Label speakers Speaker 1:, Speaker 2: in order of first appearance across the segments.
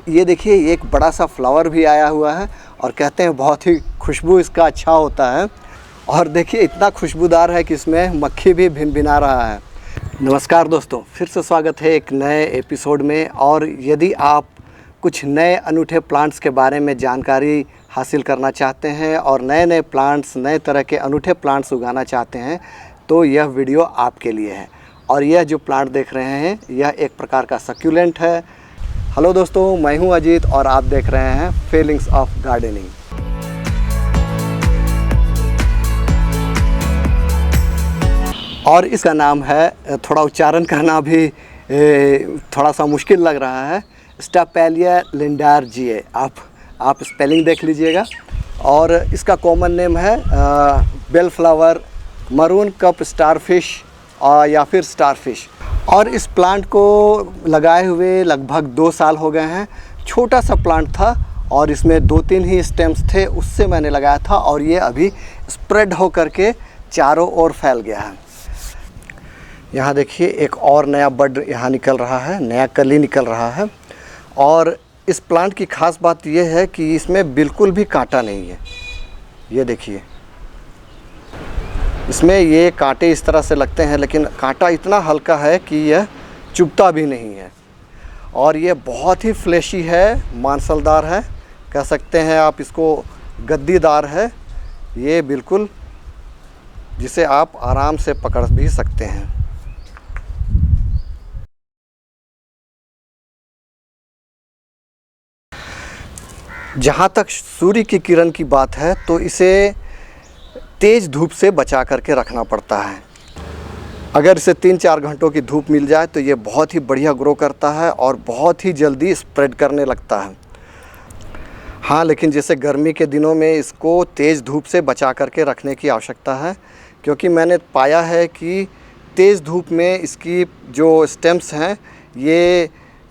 Speaker 1: ये देखिए एक बड़ा सा फ्लावर भी आया हुआ है और कहते हैं बहुत ही खुशबू इसका अच्छा होता है। और देखिए इतना खुशबूदार है कि इसमें मक्खी भी भिनभिना रहा है। नमस्कार दोस्तों, फिर से स्वागत है एक नए एपिसोड में। और यदि आप कुछ नए अनूठे प्लांट्स के बारे में जानकारी हासिल करना चाहते हैं और नए नए प्लांट्स, नए तरह के अनूठे प्लांट्स उगाना चाहते हैं तो यह वीडियो आपके लिए है। और यह जो प्लांट देख रहे हैं यह एक प्रकार का सक्यूलेंट है। हेलो दोस्तों, मैं हूं अजीत और आप देख रहे हैं फीलिंग्स ऑफ गार्डनिंग। और इसका नाम है, थोड़ा उच्चारण करना भी थोड़ा सा मुश्किल लग रहा है, स्टापेलिया लिंडार्जिए। आप स्पेलिंग देख लीजिएगा। और इसका कॉमन नेम है bell flower, maroon cup starfish या फिर स्टारफिश। और इस प्लांट को लगाए हुए लगभग 2 साल हो गए हैं। छोटा सा प्लांट था और इसमें 2-3 ही स्टेम्स थे, उससे मैंने लगाया था और ये अभी स्प्रेड हो करके चारों ओर फैल गया है। यहाँ देखिए एक और नया बड यहाँ निकल रहा है, नया कली निकल रहा है। और इस प्लांट की ख़ास बात यह है कि इसमें बिल्कुल भी कांटा नहीं है। ये देखिए, इसमें ये कांटे इस तरह से लगते हैं लेकिन कांटा इतना हल्का है कि यह चुभता भी नहीं है। और ये बहुत ही फ्लैशी है, मांसलदार है, कह सकते हैं आप इसको गद्दीदार है। ये बिल्कुल जिसे आप आराम से पकड़ भी सकते हैं। जहाँ तक सूर्य की किरण की बात है तो इसे तेज़ धूप से बचा करके रखना पड़ता है। अगर इसे 3-4 घंटों की धूप मिल जाए तो ये बहुत ही बढ़िया ग्रो करता है और बहुत ही जल्दी स्प्रेड करने लगता है। हाँ, लेकिन जैसे गर्मी के दिनों में इसको तेज़ धूप से बचा करके रखने की आवश्यकता है, क्योंकि मैंने पाया है कि तेज़ धूप में इसकी जो स्टेम्स हैं ये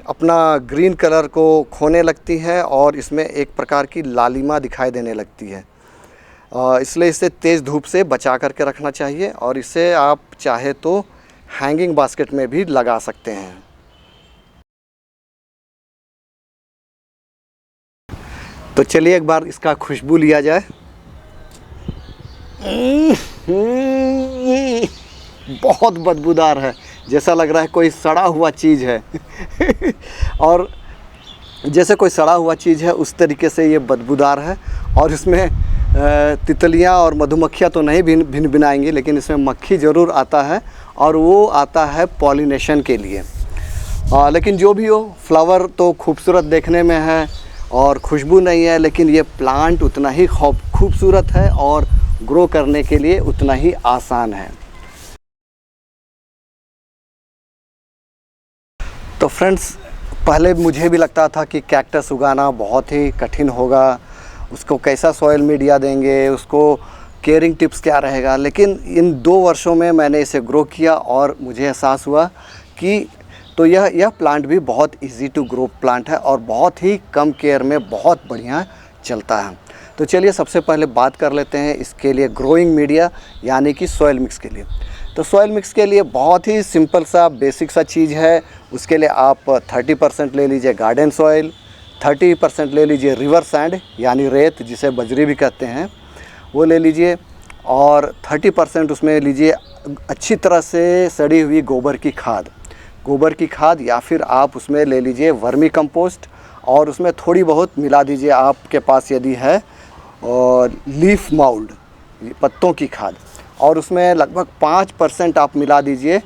Speaker 1: अपना ग्रीन कलर को खोने लगती है और इसमें एक प्रकार की लालिमा दिखाई देने लगती है। इसलिए इसे तेज़ धूप से बचा करके रखना चाहिए। और इसे आप चाहे तो हैंगिंग बास्केट में भी लगा सकते हैं। तो चलिए एक बार इसका खुशबू लिया जाए। बहुत बदबूदार है, जैसा लग रहा है कोई सड़ा हुआ चीज़ है। और जैसे कोई सड़ा हुआ चीज़ है उस तरीके से ये बदबूदार है। और इसमें तितलियाँ और मधुमक्खियाँ तो नहीं भिनभिनाएंगी, लेकिन इसमें मक्खी ज़रूर आता है और वो आता है पॉलिनेशन के लिए। लेकिन जो भी हो, फ्लावर तो खूबसूरत देखने में है और खुशबू नहीं है, लेकिन ये प्लांट उतना ही खूबसूरत है और ग्रो करने के लिए उतना ही आसान है। तो फ्रेंड्स, पहले मुझे भी लगता था कि कैक्टस उगाना बहुत ही कठिन होगा, उसको कैसा सॉइल मीडिया देंगे, उसको केयरिंग टिप्स क्या रहेगा। लेकिन इन 2 वर्षों में मैंने इसे ग्रो किया और मुझे एहसास हुआ कि तो यह प्लांट भी बहुत इजी टू ग्रो प्लांट है और बहुत ही कम केयर में बहुत बढ़िया चलता है। तो चलिए सबसे पहले बात कर लेते हैं इसके लिए ग्रोइंग मीडिया यानी कि सॉइल मिक्स के लिए। तो सॉइल मिक्स के लिए बहुत ही सिंपल सा बेसिक सा चीज़ है। उसके लिए आप 30% ले लीजिए गार्डन सॉइल, 30% ले लीजिए रिवर सैंड यानी रेत, जिसे बजरी भी कहते हैं, वो ले लीजिए। और 30% उसमें लीजिए अच्छी तरह से सड़ी हुई गोबर की खाद या फिर आप उसमें ले लीजिए वर्मी कंपोस्ट और उसमें थोड़ी बहुत मिला दीजिए आपके पास यदि है और लीफ माउल्ड, पत्तों की खाद। और उसमें लगभग 5% आप मिला दीजिए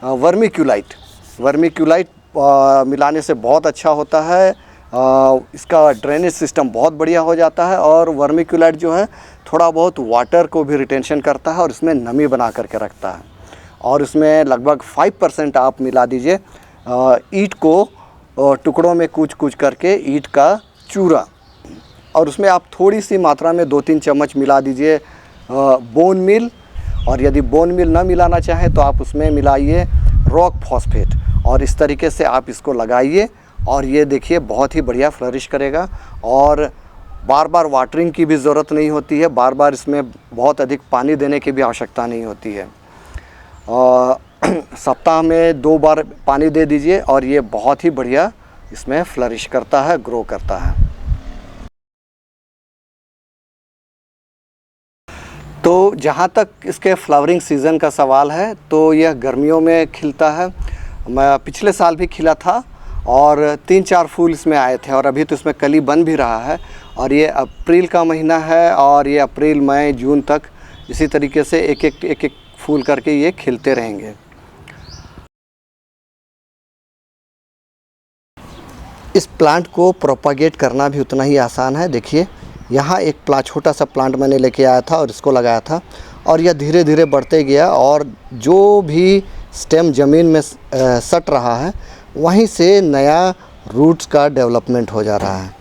Speaker 1: वर्मी क्यूलाइट मिलाने से बहुत अच्छा होता है। इसका ड्रेनेज सिस्टम बहुत बढ़िया हो जाता है और वर्मी क्यूलाइट जो है थोड़ा बहुत वाटर को भी रिटेंशन करता है और इसमें नमी बना करके रखता है। और उसमें लगभग 5% आप मिला दीजिए ईंट को टुकड़ों में कूच करके ईंट का चूरा। और उसमें आप थोड़ी सी मात्रा में 2-3 चम्मच मिला दीजिए बोन मील। और यदि बोन मील ना मिलाना चाहें तो आप उसमें मिलाइए रॉक फॉस्फेट। और इस तरीके से आप इसको लगाइए और ये देखिए बहुत ही बढ़िया फ्लरिश करेगा। और बार बार वाटरिंग की भी ज़रूरत नहीं होती है, बार बार इसमें बहुत अधिक पानी देने की भी आवश्यकता नहीं होती है। सप्ताह में 2 बार पानी दे दीजिए और ये बहुत ही बढ़िया इसमें फ्लरिश करता है, ग्रो करता है। तो जहाँ तक इसके फ्लावरिंग सीज़न का सवाल है, तो यह गर्मियों में खिलता है। मैं पिछले साल भी खिला था और 3-4 फूल इसमें आए थे और अभी तो इसमें कली बन भी रहा है। और ये अप्रैल का महीना है और ये अप्रैल, मई, जून तक इसी तरीके से एक एक फूल करके ये खिलते रहेंगे। इस प्लांट को प्रोपागेट करना भी उतना ही आसान है। देखिए यहाँ एक छोटा सा प्लांट मैंने लेके आया था और इसको लगाया था और यह धीरे धीरे बढ़ते गया और जो भी स्टेम ज़मीन में सट रहा है वहीं से नया रूट्स का डेवलपमेंट हो जा रहा है।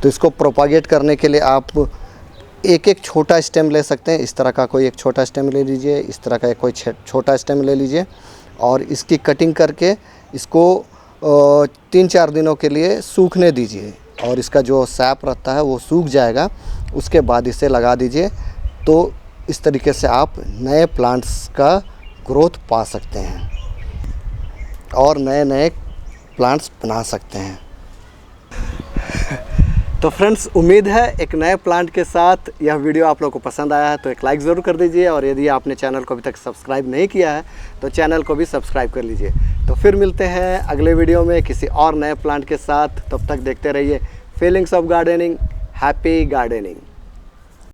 Speaker 1: तो इसको प्रोपागेट करने के लिए आप एक एक छोटा स्टेम ले सकते हैं। इस तरह का कोई एक छोटा स्टेम ले लीजिए, इस तरह का कोई छोटा स्टेम ले लीजिए और इसकी कटिंग करके इसको 3-4 दिनों के लिए सूखने दीजिए और इसका जो सैप रहता है वो सूख जाएगा। उसके बाद इसे लगा दीजिए। तो इस तरीके से आप नए प्लांट्स का ग्रोथ पा सकते हैं और नए नए प्लांट्स बना सकते हैं। तो फ्रेंड्स, उम्मीद है एक नए प्लांट के साथ यह वीडियो आप लोगों को पसंद आया है तो एक लाइक ज़रूर कर दीजिए और यदि आपने चैनल को अभी तक सब्सक्राइब नहीं किया है तो चैनल को भी सब्सक्राइब कर लीजिए। तो फिर मिलते हैं अगले वीडियो में किसी और नए प्लांट के साथ। तब तक देखते रहिए feelings of gardening. Happy gardening.